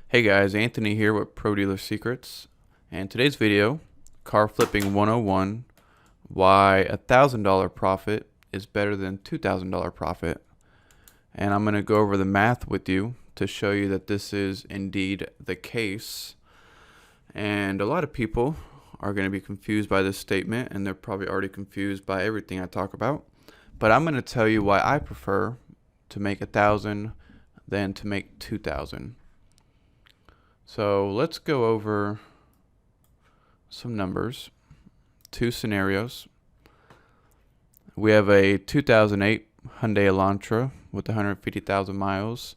Hey guys, Anthony here with Pro Dealer Secrets, and today's video, Car Flipping 101, why $1,000 profit is better than $2,000 profit. And I'm going to go over the math with you to show you that this is indeed the case. And a lot of people are going to be confused by this statement, and they're probably already confused by everything I talk about. But I'm going to tell you why I prefer to make $1,000 than to make $2,000. So let's go over some numbers, two scenarios. We have a 2008 Hyundai Elantra with 150,000 miles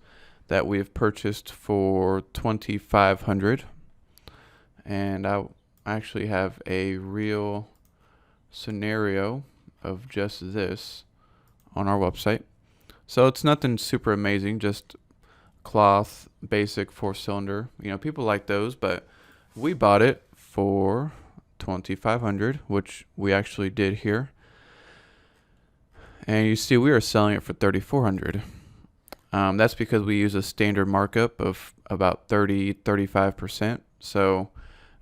that we have purchased for $2,500. And I actually have a real scenario of just this on our website. So it's nothing super amazing, just cloth, basic 4-cylinder. You know, people like those, but we bought it for $2,500, which we actually did here. And you see, we are selling it for $3,400. That's because we use a standard markup of about 35%. So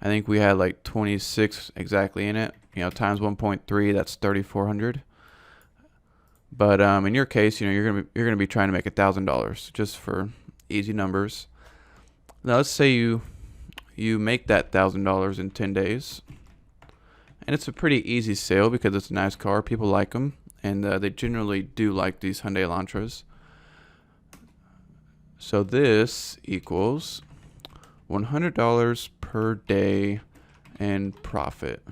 I think we had like 26 exactly in it. You know, times 1.3, that's $3,400. But in your case, you know, you're gonna be trying to make $1,000 just for easy numbers. Now let's say you make that $1,000 in 10 days, and it's a pretty easy sale because it's a nice car. People like them, and they generally do like these Hyundai Elantras. So this equals $100 per day in profit.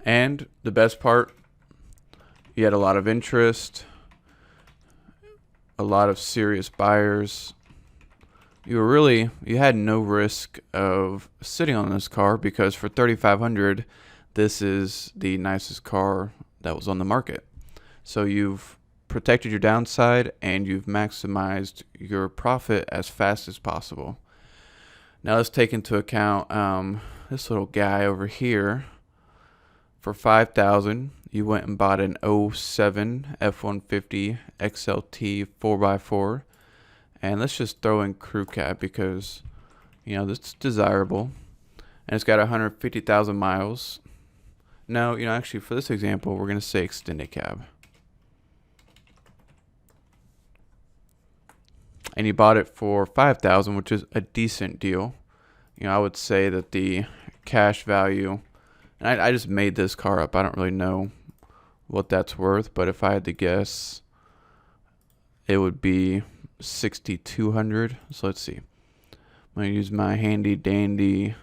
And the best part, you had a lot of interest, a lot of serious buyers. You had no risk of sitting on this car because for $3,500, this is the nicest car that was on the market. So you've protected your downside and you've maximized your profit as fast as possible. Now let's take into account this little guy over here. For $5,000, you went and bought an 07 F-150 XLT 4x4. And let's just throw in crew cab because, you know, this is desirable. And it's got 150,000 miles. No, you know, actually for this example, we're going to say extended cab. And you bought it for $5,000, which is a decent deal. You know, I would say that the cash value, and I just made this car up. I don't really know what that's worth, but if I had to guess, it would be $6,200. So let's see. I'm going to use my handy dandy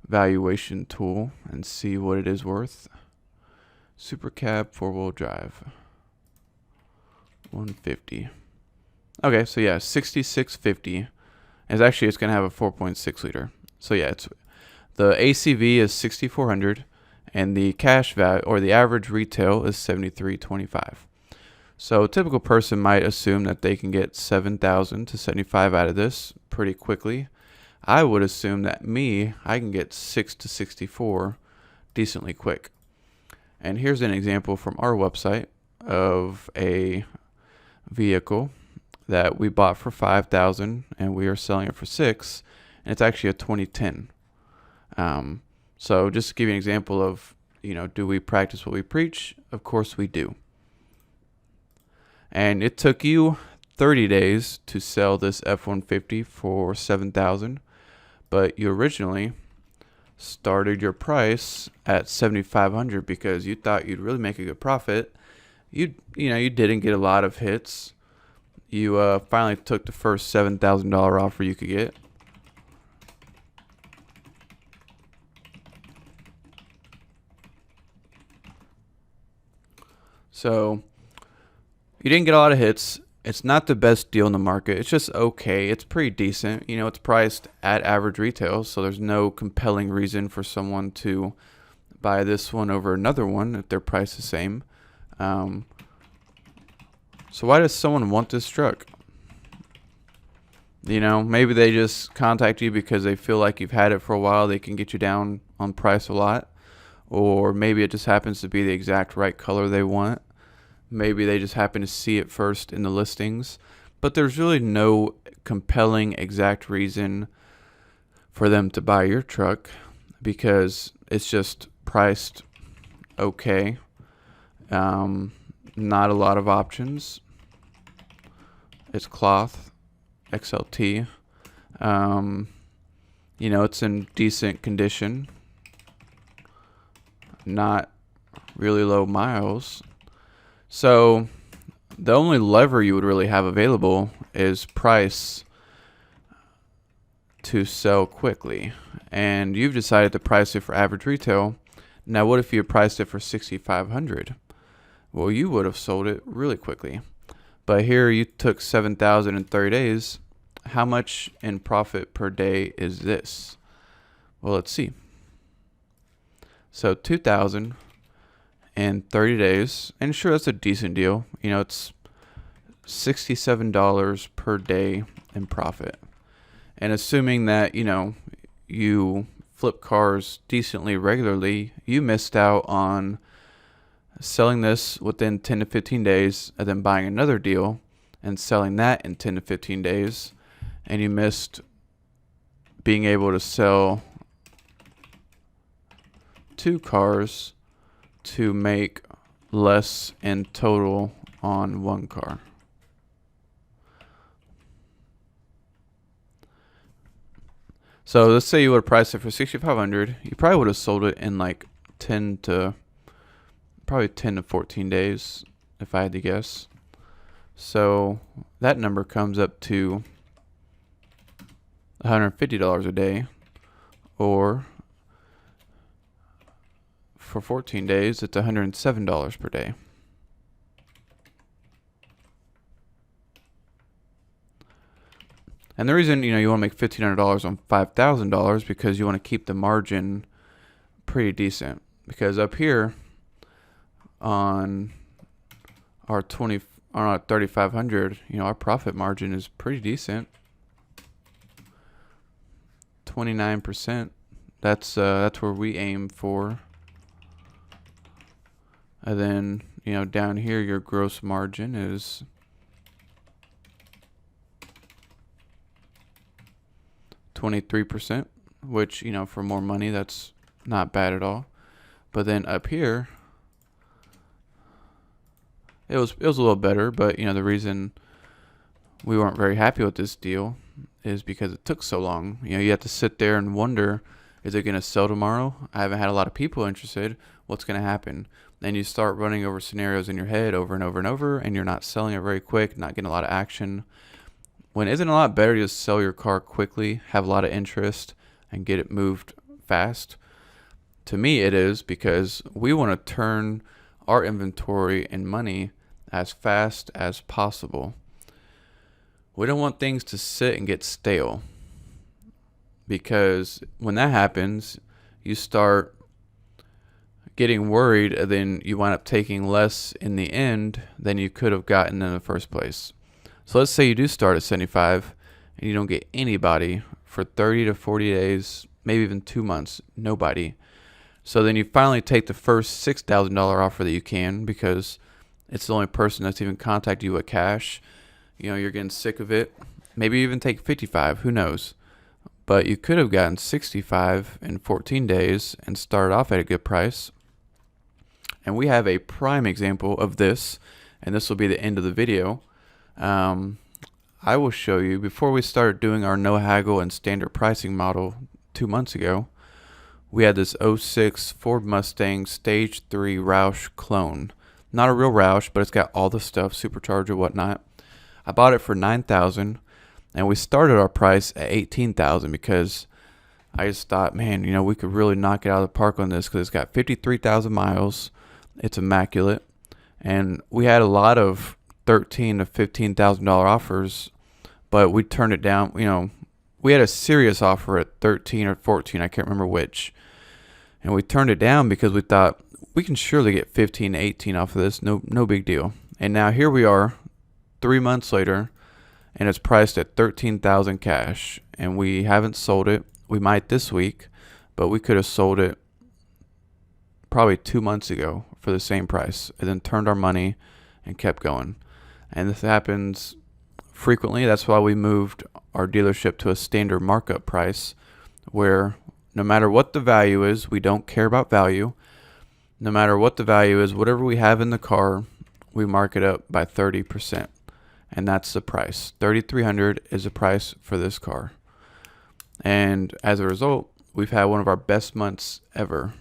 valuation tool and see what it is worth. Super cab 4-wheel drive. 150. Okay, so yeah, $6,650. It's going to have a 4.6 liter. So yeah, the ACV is $6,400. And the cash value, or the average retail, is $7,325. So a typical person might assume that they can get $7,000 to $7,500 out of this pretty quickly. I would assume that I can get $6,000 to $6,400 decently quick. And here's an example from our website of a vehicle that we bought for $5,000 and we are selling it for $6,000, and it's actually a 2010. So just to give you an example of, you know, do we practice what we preach? Of course we do. And it took you 30 days to sell this F-150 for $7,000, but you originally started your price at $7,500 because you thought you'd really make a good profit. You didn't get a lot of hits. You finally took the first $7,000 offer you could get. So you didn't get a lot of hits. It's not the best deal in the market. It's just okay. It's pretty decent. You know, it's priced at average retail, so there's no compelling reason for someone to buy this one over another one if they're priced the same. So why does someone want this truck? You know, maybe they just contact you because they feel like you've had it for a while. They can get you down on price a lot. or maybe it just happens to be the exact right color they want. Maybe they just happen to see it first in the listings, but there's really no compelling exact reason for them to buy your truck because it's just priced okay. Not a lot of options. It's cloth, XLT. It's in decent condition. Not really low miles. So the only lever you would really have available is price to sell quickly. And you've decided to price it for average retail. Now, what if you priced it for $6,500? Well, you would have sold it really quickly. But here you took $7,000 in 30 days. How much in profit per day is this? Well, let's see. So $2,000 in 30 days, and sure, that's a decent deal. It's $67 per day in profit. And assuming that, you flip cars decently regularly, you missed out on selling this within 10 to 15 days and then buying another deal and selling that in 10 to 15 days. And you missed being able to sell 2 cars to make less in total on 1 car. So let's say you would have priced it for $6,500. You probably would have sold it in like 10 to 14 days, if I had to guess. So that number comes up to $150 a day, or for 14 days, it's $107 per day. And the reason, you want to make $1,500 on $5,000 because you want to keep the margin pretty decent. Because up here on our 3,500, our profit margin is pretty decent. 29%. That's where we aim for. And then, down here your gross margin is 23%, which, for more money, that's not bad at all. But then up here, it was a little better, but the reason we weren't very happy with this deal is because it took so long. You have to sit there and wonder, is it going to sell tomorrow? I haven't had a lot of people interested. What's going to happen? Then you start running over scenarios in your head over and over and over, and you're not selling it very quick, not getting a lot of action. When isn't it a lot better to just sell your car quickly, have a lot of interest, and get it moved fast? To me, it is, because we want to turn our inventory and money as fast as possible. We don't want things to sit and get stale, because when that happens, you start getting worried, and then you wind up taking less in the end than you could have gotten in the first place. So let's say you do start at 75 and you don't get anybody for 30 to 40 days, maybe even 2 months, nobody. So then you finally take the first $6,000 offer that you can, because it's the only person that's even contacted you with cash. You're getting sick of it. Maybe even take 55, who knows? But you could have gotten 65 in 14 days and started off at a good price. And we have a prime example of this, and this will be the end of the video. I will show you, before we started doing our no haggle and standard pricing model 2 months ago, we had this 06 Ford Mustang Stage 3 Roush clone. Not a real Roush, but it's got all the stuff, supercharger, whatnot. I bought it for $9,000, and we started our price at $18,000 because I just thought, man, we could really knock it out of the park on this, because it's got 53,000 miles. It's immaculate, and we had a lot of $13,000 to $15,000 offers, but we turned it down. We had a serious offer at 13 or 14, I can't remember which, and we turned it down because we thought we can surely get 15 to 18 off of this, no big deal. And now here we are 3 months later, and it's priced at $13,000 cash, and we haven't sold it. We might this week, but we could have sold it probably 2 months ago for the same price, and then turned our money and kept going. And this happens frequently. That's why we moved our dealership to a standard markup price, where no matter what the value is, we don't care about value. No matter what the value is, whatever we have in the car, we mark it up by 30%. And that's the price. $3,300 is the price for this car. And as a result, we've had one of our best months ever,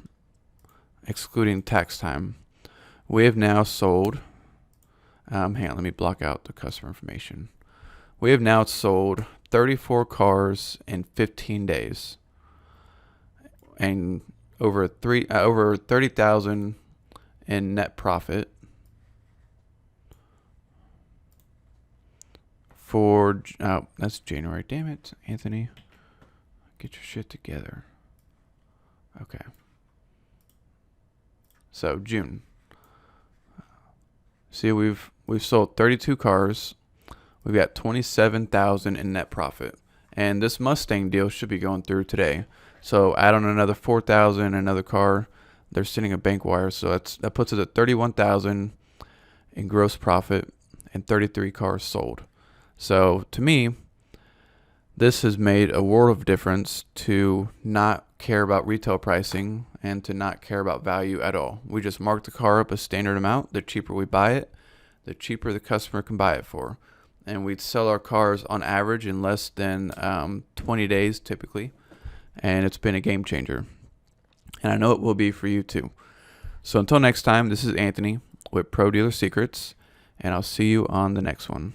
excluding tax time. We have now sold, hang on, let me block out the customer information. We have now sold 34 cars in 15 days, and over 30,000 in net profit for that's January. Damn it, Anthony, get your shit together. Okay, so June. See, we've sold 32 cars. We've got 27,000 in net profit, and this Mustang deal should be going through today. So add on another 4,000, another car. They're sending a bank wire, so that puts us at 31,000 in gross profit and 33 cars sold. So to me, this has made a world of difference to not care about retail pricing and to not care about value at all. We just mark the car up a standard amount. The cheaper we buy it, the cheaper the customer can buy it for. And we'd sell our cars on average in less than 20 days typically. And it's been a game changer. And I know it will be for you too. So until next time, this is Anthony with Pro Dealer Secrets, and I'll see you on the next one.